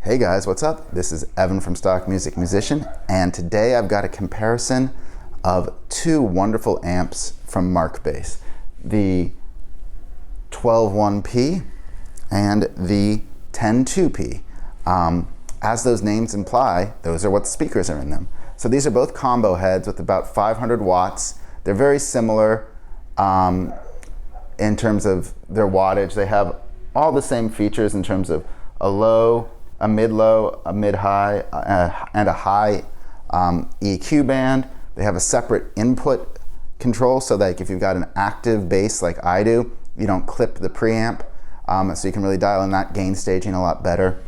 Hey guys, what's up? This is Evan from Stock Music Musician, and today I've got a comparison of two wonderful amps from Markbass, the 121P and the 102P. As those names imply, those are what speakers are in them. So these are both combo heads with about 500 watts. They're very similar in terms of their wattage. They have all the same features in terms of a low, a mid-low, a mid-high, and a high EQ band. They have a separate input control, so that if you've got an active bass like I do, you don't clip the preamp, so you can really dial in that gain staging a lot better.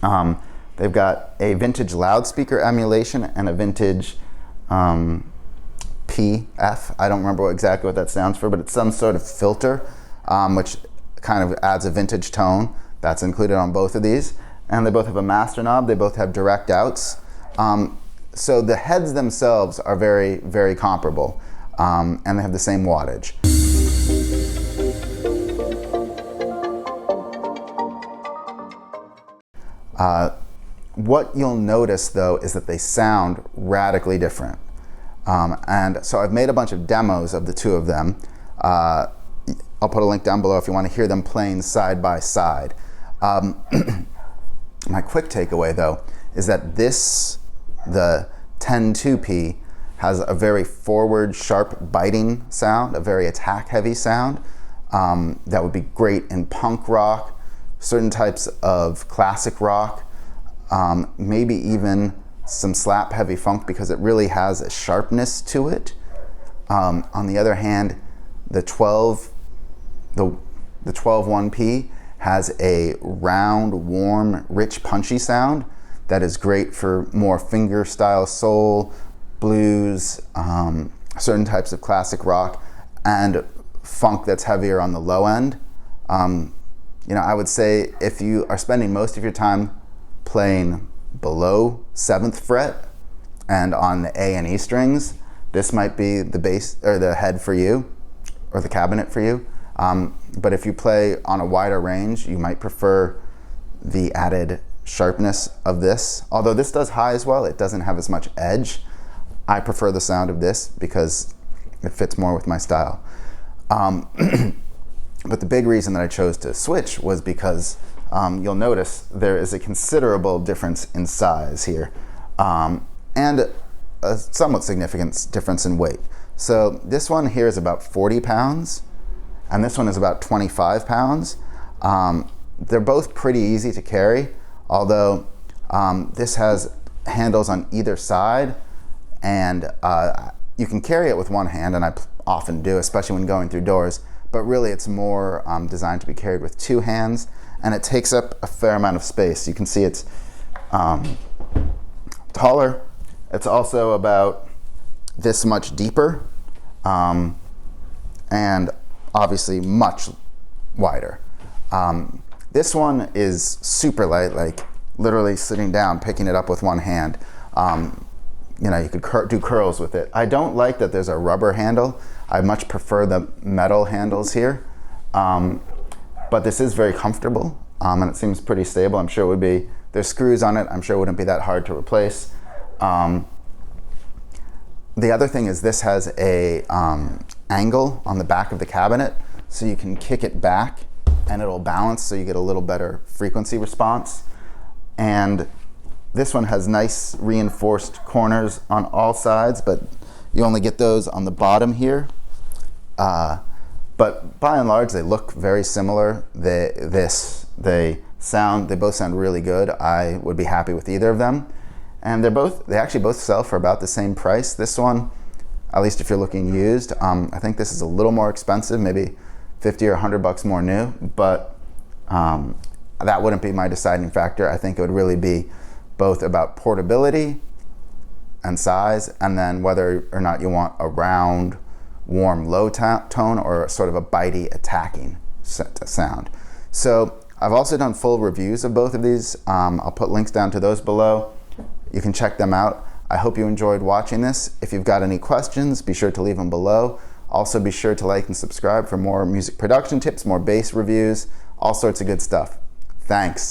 They've got a vintage loudspeaker emulation and a vintage PF. I don't remember exactly what that stands for, but it's some sort of filter, which kind of adds a vintage tone. That's included on both of these. And they both have a master knob. They both have direct outs. So the heads themselves are very, very comparable, and they have the same wattage. What you'll notice though is that they sound radically different. And so I've made a bunch of demos of the two of them. I'll put a link down below if you want to hear them playing side by side. My quick takeaway though is that the 102P has a very forward, sharp, biting sound, a very attack heavy sound that would be great in punk rock, certain types of classic rock, maybe even some slap heavy funk, because it really has a sharpness to it. On the other hand, the 121P has a round, warm, rich, punchy sound that is great for more finger style soul, blues, certain types of classic rock, and funk that's heavier on the low end. I would say if you are spending most of your time playing below 7th fret and on the A and E strings, this might be the bass or the head for you, or the cabinet for you. But if you play on a wider range, you might prefer the added sharpness of this. Although this does high as well, it doesn't have as much edge. I prefer the sound of this because it fits more with my style. But the big reason that I chose to switch was because you'll notice there is a considerable difference in size here, and a somewhat significant difference in weight. So this one here is about 40 pounds, and this one is about 25 pounds. They're both pretty easy to carry, although this has handles on either side, and you can carry it with one hand, and I often do, especially when going through doors, but really it's more designed to be carried with two hands, and it takes up a fair amount of space. You can see it's taller. It's also about this much deeper, and obviously much wider. This one is super light, like literally sitting down, picking it up with one hand. You could do curls with it. I don't like that there's a rubber handle. I much prefer the metal handles here. But this is very comfortable, and it seems pretty stable. I'm sure it would be, there's screws on it, I'm sure it wouldn't be that hard to replace. The other thing is this has a angle on the back of the cabinet, so you can kick it back and it'll balance, so you get a little better frequency response. And this one has nice reinforced corners on all sides, but you only get those on the bottom here. But by and large, they look very similar. They both sound really good. I would be happy with either of them. And they actually both sell for about the same price. This one, at least if you're looking used, I think this is a little more expensive, maybe 50 or 100 bucks more new, but that wouldn't be my deciding factor. I think it would really be both about portability and size, and then whether or not you want a round, warm, low tone, or sort of a bitey, attacking sound. So I've also done full reviews of both of these. I'll put links down to those below. You can check them out. I hope you enjoyed watching this. If you've got any questions, be sure to leave them below. Also be sure to like and subscribe for more music production tips, more bass reviews, all sorts of good stuff. Thanks.